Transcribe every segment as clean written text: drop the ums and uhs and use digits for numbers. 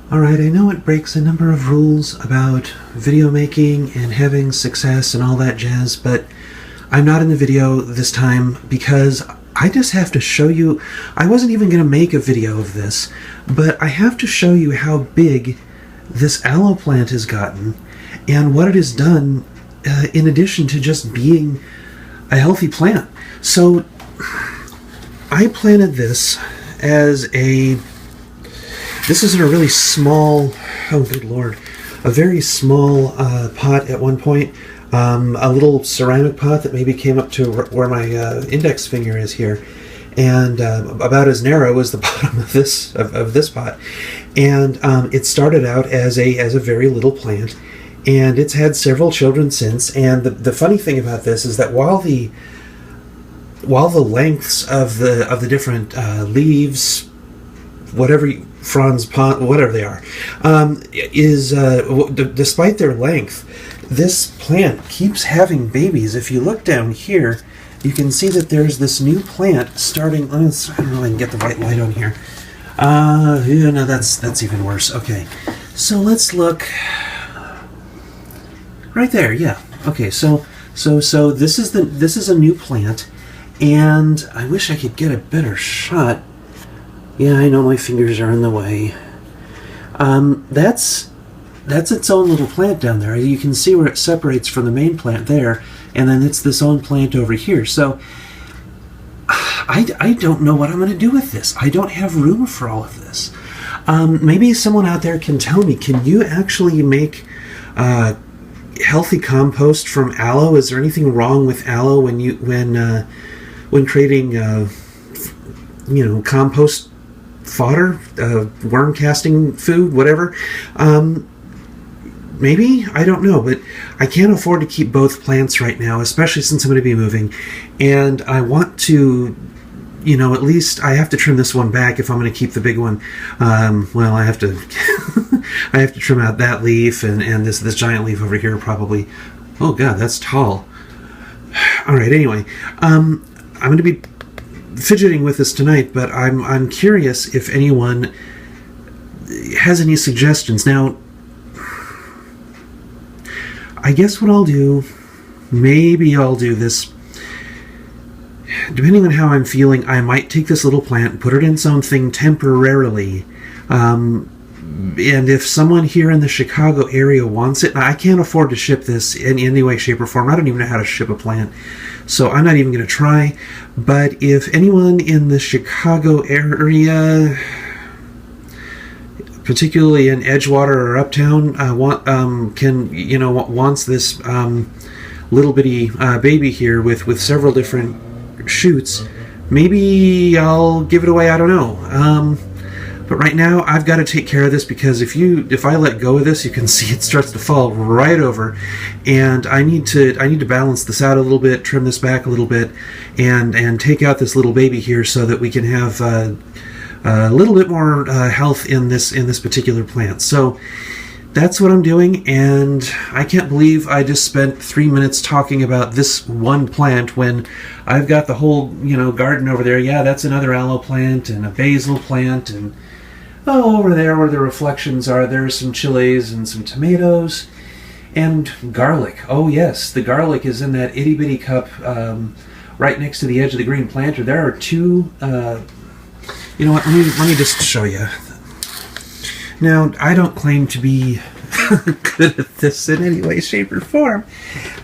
Alright, I know it breaks a number of rules about video making and having success and all that jazz, but I'm not in the video this time because I just have to show you. I wasn't even going to make a video of this, but I have to show you how big this aloe plant has gotten and what it has done in addition to just being a healthy plant. So I planted this as this is in a really small, oh good lord, a very small pot at one point. A little ceramic pot that maybe came up to where my index finger is here, and about as narrow as the bottom of this pot. And it started out as a very little plant, and it's had several children since. And the funny thing about this is that while the lengths of the different leaves, whatever fronds, whatever they are, despite their length, this plant keeps having babies. If you look down here, you can see that there's this new plant starting. I don't know if I can get the right light on here. Yeah, no, that's even worse. Okay, so let's look right there. Yeah. Okay. So this is a new plant, and I wish I could get a better shot. Yeah, I know my fingers are in the way. That's its own little plant down there. You can see where it separates from the main plant there, and then it's this own plant over here. So I don't know what I'm going to do with this. I don't have room for all of this. Maybe someone out there can tell me, can you actually make healthy compost from aloe? Is there anything wrong with aloe when creating compost fodder, worm casting food, whatever? Maybe, I don't know, but I can't afford to keep both plants right now, especially since I'm going to be moving, and I want to, at least I have to trim this one back if I'm going to keep the big one. Well, I have to I have to trim out that leaf and this giant leaf over here probably. Oh god, that's tall. Alright, anyway, I'm going to be fidgeting with this tonight, but I'm curious if anyone has any suggestions. Now, I guess what I'll do, maybe I'll do this, depending on how I'm feeling, I might take this little plant and put it in something temporarily. And if someone here in the Chicago area wants it, I can't afford to ship this in any way, shape, or form. I don't even know how to ship a plant, so I'm not even going to try. But if anyone in the Chicago area, particularly in Edgewater or Uptown, wants this little bitty baby here with several different shoots, maybe I'll give it away. I don't know. But right now I've got to take care of this, because if I let go of this, you can see it starts to fall right over, and I need to balance this out a little bit, trim this back a little bit, and take out this little baby here so that we can have a little bit more health in this particular plant. So that's what I'm doing, and I can't believe I just spent 3 minutes talking about this one plant when I've got the whole garden over there. Yeah, that's another aloe plant and a basil plant, and over there where the reflections are, there's some chilies and some tomatoes and garlic. Oh yes, the garlic is in that itty bitty cup right next to the edge of the green planter. There are two. You know what? Let me just show you. Now, I don't claim to be good at this in any way, shape, or form,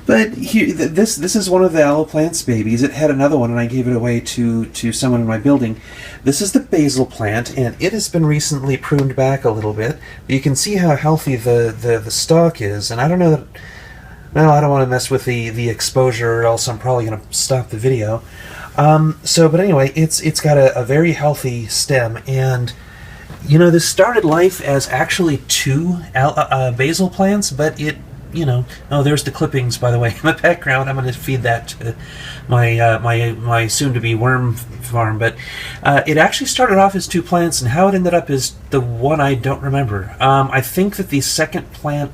but here, this is one of the aloe plant's babies. It had another one, and I gave it away to someone in my building. This is the basil plant, and it has been recently pruned back a little bit. You can see how healthy the stalk is, and I don't know that. Well, I don't want to mess with the exposure, or else I'm probably going to stop the video. But anyway, it's got a very healthy stem, and this started life as actually two basil plants, but it, oh, there's the clippings, by the way, in the background. I'm going to feed that to my soon-to-be worm farm, but it actually started off as two plants, and how it ended up is the one I don't remember. I think that the second plant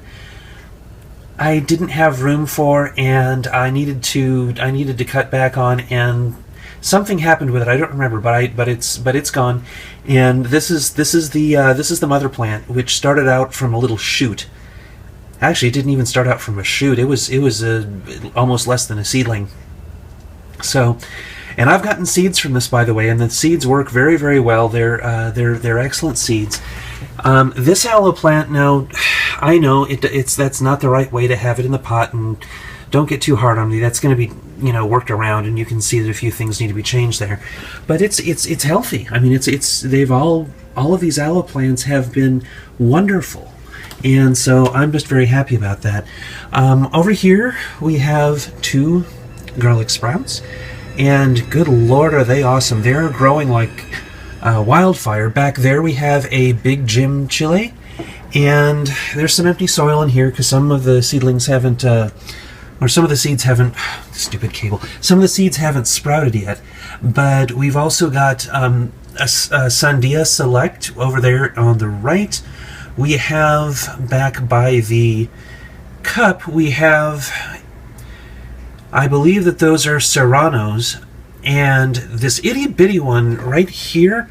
I didn't have room for, and I needed to cut back on, and something happened with it. I don't remember, but it's gone. And this is the mother plant, which started out from a little shoot. Actually, it didn't even start out from a shoot. It was almost less than a seedling. So, and I've gotten seeds from this, by the way, and the seeds work very, very well. They're excellent seeds. This aloe plant, now, I know that's not the right way to have it in the pot, and don't get too hard on me. That's going to be, worked around, and you can see that a few things need to be changed there. But it's healthy. I mean, they've all of these aloe plants have been wonderful. And so I'm just very happy about that. Over here we have 2 garlic sprouts, and good Lord, are they awesome. They're growing like wildfire. Back there we have a big Jim chile, and there's some empty soil in here because some of the seedlings haven't, or some of the seeds haven't, stupid cable, some of the seeds haven't sprouted yet. But we've also got a Sandia Select over there on the right. We have, back by the cup, we have, I believe that those are Serranos, and this itty-bitty one right here,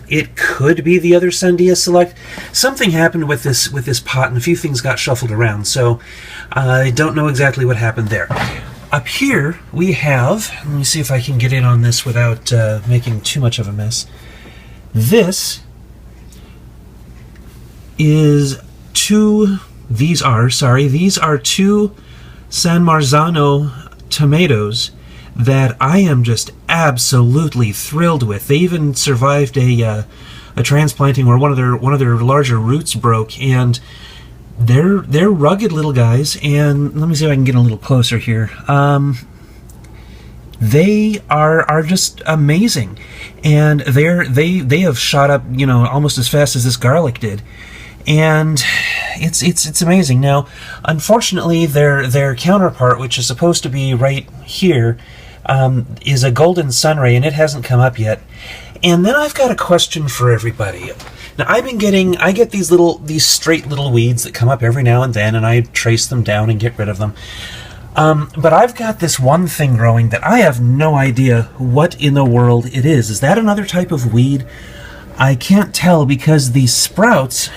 it could be the other Sandia Select. Something happened with this pot, and a few things got shuffled around, so I don't know exactly what happened there. Up here, we have, let me see if I can get in on this without making too much of a mess. These are 2 San Marzano tomatoes that I am just absolutely thrilled with. They even survived a transplanting where one of their larger roots broke, and they're rugged little guys. And let me see if I can get a little closer here. They are just amazing, and they have shot up almost as fast as this garlic did. And it's amazing. Now, unfortunately, their counterpart, which is supposed to be right here, is a golden sunray, and it hasn't come up yet. And then I've got a question for everybody. Now, I get these straight little weeds that come up every now and then, and I trace them down and get rid of them. But I've got this one thing growing that I have no idea what in the world it is. Is that another type of weed? I can't tell because these sprouts...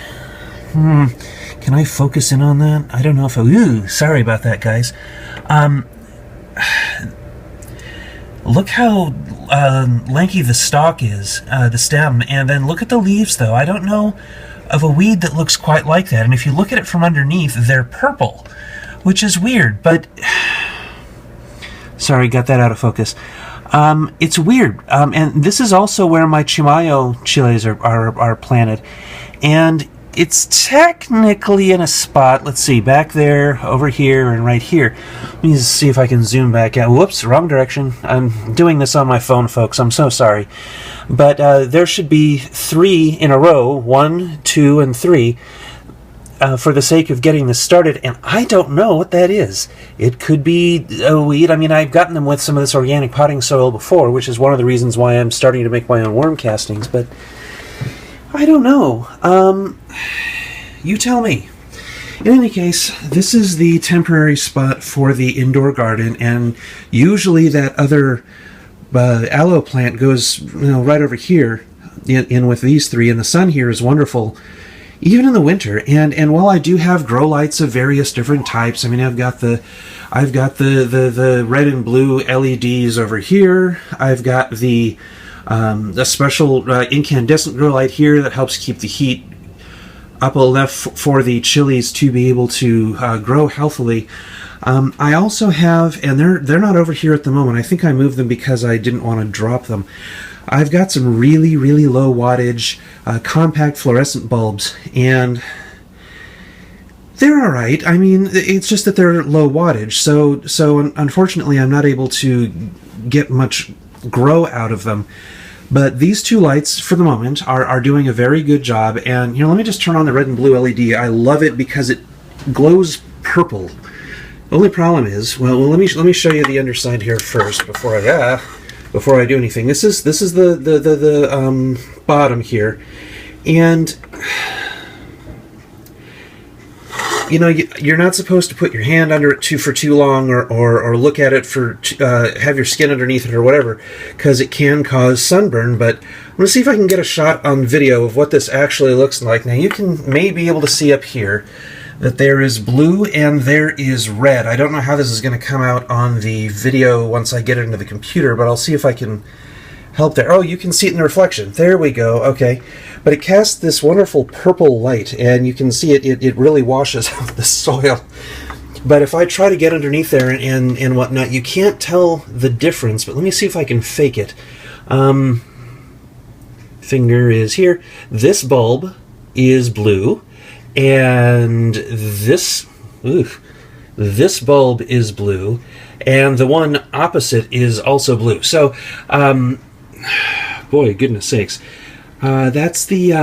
Can I focus in on that? I don't know if sorry about that, guys. Look how lanky the stalk is, the stem, and then look at the leaves, though. I don't know of a weed that looks quite like that, and if you look at it from underneath, they're purple, which is weird, but... Sorry, got that out of focus. It's weird, and this is also where my Chimayo chiles are planted, and it's technically in a spot, let's see, back there, over here, and right here. Let me see if I can zoom back out. Whoops, wrong direction. I'm doing this on my phone, folks. I'm so sorry. But there should be 3 in a row, 1, 2, and 3, for the sake of getting this started, and I don't know what that is. It could be a weed. I mean, I've gotten them with some of this organic potting soil before, which is one of the reasons why I'm starting to make my own worm castings, but I don't know. You tell me. In any case, this is the temporary spot for the indoor garden, and usually that other aloe plant goes right over here in with these 3, and the sun here is wonderful even in the winter. And while I do have grow lights of various different types, I mean, I've got the red and blue LEDs over here. I've got the special incandescent grow light here that helps keep the heat up enough for the chilies to be able to grow healthily. I also have, and they're not over here at the moment. I think I moved them because I didn't want to drop them. I've got some really, really low wattage compact fluorescent bulbs, and they're all right. I mean, it's just that they're low wattage, so unfortunately I'm not able to get much grow out of them. But these 2 lights, for the moment, are doing a very good job. And let me just turn on the red and blue LED. I love it because it glows purple. The only problem is, well, let me show you the underside here first before I do anything. This is the bottom here, and you know, you're not supposed to put your hand under it for too long, or look at it for have your skin underneath it or whatever, because it can cause sunburn. But I'm going to see if I can get a shot on video of what this actually looks like. Now you may be able to see up here that there is blue and there is red. I don't know how this is going to come out on the video once I get it into the computer, but I'll see if I can help there. Oh, you can see it in the reflection. There we go. Okay. But it casts this wonderful purple light, and you can see it really washes out the soil. But if I try to get underneath there and whatnot, you can't tell the difference. But let me see if I can fake it. Finger is here. This bulb is blue, and this bulb is blue, and the one opposite is also blue. So, boy, goodness sakes. That's the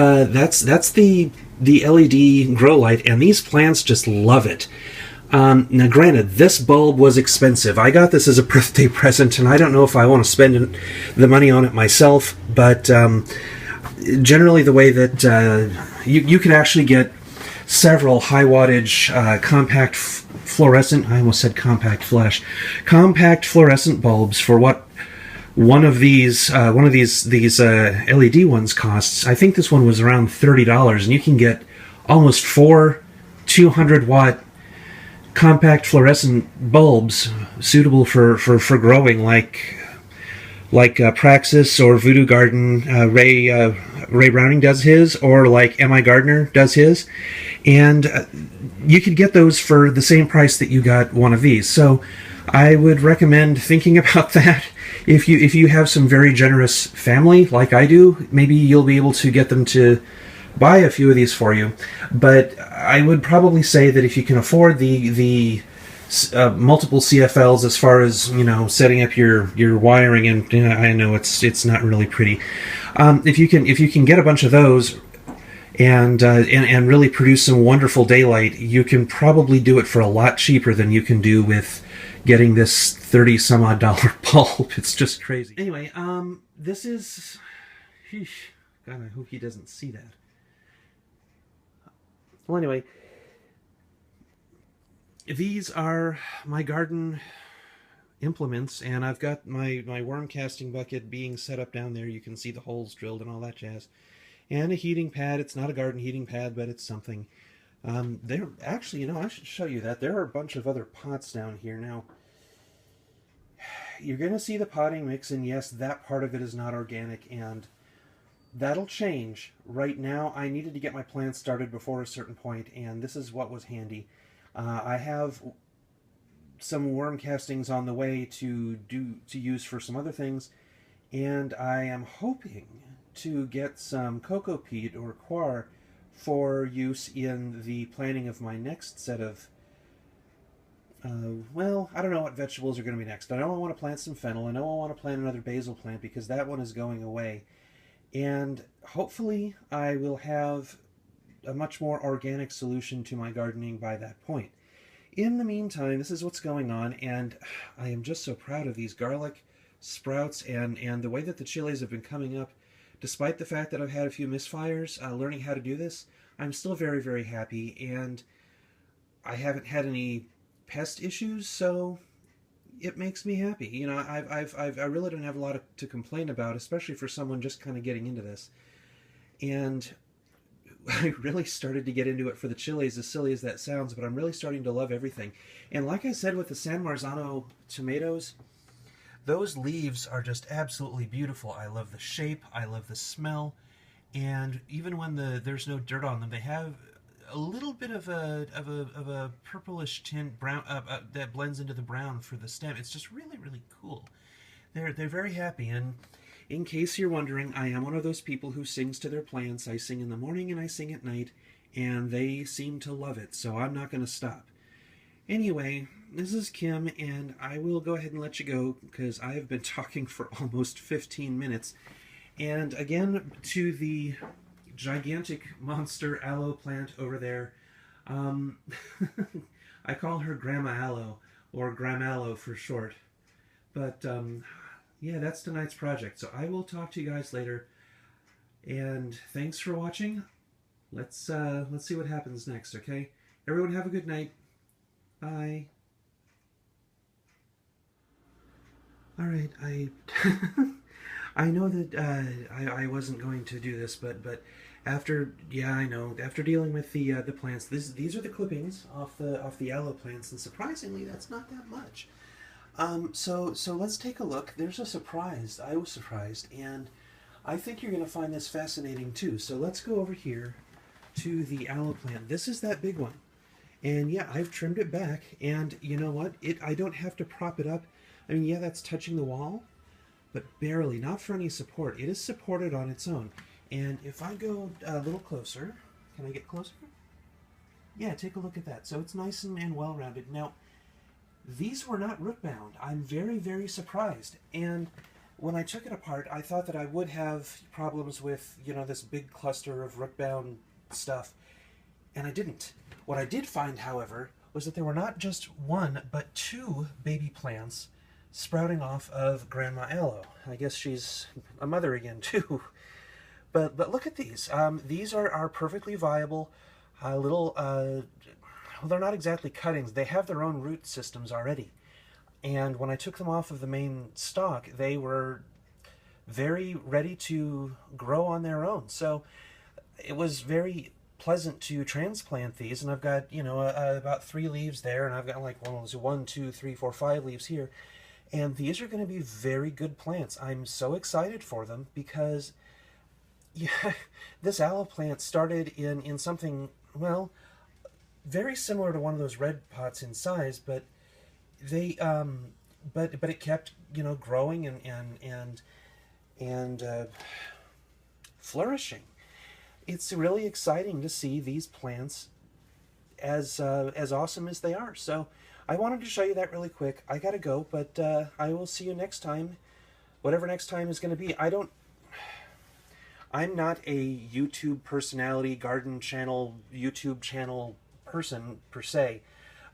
LED grow light, and these plants just love it. Now, granted, this bulb was expensive. I got this as a birthday present, and I don't know if I want to spend the money on it myself. But generally, the way that you can actually get several high wattage compact fluorescent. I almost said compact flash. Compact fluorescent bulbs for what one of these LED ones costs. I think this one was around $30, and you can get almost 4 200-watt compact fluorescent bulbs suitable for growing, like Praxis or Voodoo Garden. Ray Browning does his, or like M.I. Gardner does his, and you could get those for the same price that you got one of these. So I would recommend thinking about that. If you have some very generous family like I do, maybe you'll be able to get them to buy a few of these for you. But I would probably say that if you can afford the multiple CFLs, as far as, you know, setting up your wiring, and I know it's not really pretty. If you can get a bunch of those and really produce some wonderful daylight, you can probably do it for a lot cheaper than you can do with getting this $30-some-odd bulb. It's just crazy. Anyway, this is... God, I hope he doesn't see that. Well, anyway, these are my garden implements, and I've got my worm casting bucket being set up down there. You can see the holes drilled and all that jazz. And a heating pad. It's not a garden heating pad, but it's something. There, actually, you know, I should show you that. There are a bunch of other pots down here. Now, you're going to see the potting mix, and yes, that part of it is not organic, and that'll change. Right now, I needed to get my plants started before a certain point, and this is what was handy. I have some worm castings on the way to use for some other things, and I am hoping to get some cocoa peat or coir for use in the planting of my next set of well, I don't know what vegetables are going to be next. I know I want to plant some fennel. I know I want to plant another basil plant because that one is going away. And hopefully I will have a much more organic solution to my gardening by that point. In the meantime, this is what's going on, and I am just so proud of these garlic sprouts and the way that the chilies have been coming up. Despite the fact that I've had a few misfires learning how to do this, I'm still very, very happy, and I haven't had any pest issues, so it makes me happy. You know, I really don't have a lot to complain about, especially for someone just kind of getting into this. And I really started to get into it for the chilies, as silly as that sounds, but I'm really starting to love everything. And like I said with the San Marzano tomatoes, those leaves are just absolutely beautiful. I love the shape, I love the smell, and even when there's no dirt on them, they have a little bit of a purplish tint, brown that blends into the brown for the stem. It's just really, really cool. They're very happy. And in case you're wondering, I am one of those people who sings to their plants. I sing in the morning and I sing at night, and they seem to love it, so I'm not going to stop. Anyway, this is Kim, and I will go ahead and let you go because I have been talking for almost 15 minutes. And again, to the gigantic monster aloe plant over there, I call her Grandma Aloe, or Gramallow for short. But yeah, that's tonight's project. So I will talk to you guys later, and thanks for watching. Let's see what happens next, okay? Everyone have a good night. Bye. All right, I know that I wasn't going to do this, but after I know after dealing with the plants, these are the clippings off the aloe plants, and surprisingly, that's not that much. So let's take a look. There's a surprise. I was surprised, and I think you're going to find this fascinating too. So let's go over here to the aloe plant. This is that big one, and yeah, I've trimmed it back, and you know what? I don't have to prop it up. I mean, yeah, that's touching the wall, but barely, not for any support. It is supported on its own. And if I go a little closer, can I get closer? Yeah, take a look at that. So it's nice and well-rounded. Now, these were not root-bound. I'm very, very surprised. And when I took it apart, I thought that I would have problems with, this big cluster of root-bound stuff, and I didn't. What I did find, however, was that there were not just one, but two baby plants sprouting off of Grandma Aloe. I guess she's a mother again, too. But look at these. These are perfectly viable little, well, they're not exactly cuttings. They have their own root systems already. And when I took them off of the main stalk, they were very ready to grow on their own. So it was very pleasant to transplant these, and I've got, about 3 leaves there, and I've got like 1, 2, 3, 4, 5 leaves here. And these are going to be very good plants. I'm so excited for them because, yeah, this aloe plant started in something, well, very similar to one of those red pots in size, but they, but it kept, growing and flourishing. It's really exciting to see these plants as awesome as they are. So I wanted to show you that really quick. I gotta go, but I will see you next time, whatever next time is going to be. I'm not a YouTube personality, garden channel, YouTube channel person per se,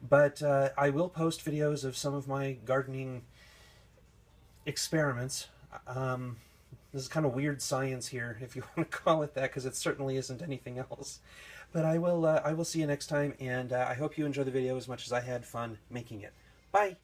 but I will post videos of some of my gardening experiments. This is kind of weird science here, if you want to call it that, because it certainly isn't anything else. But I will see you next time, and I hope you enjoy the video as much as I had fun making it. Bye!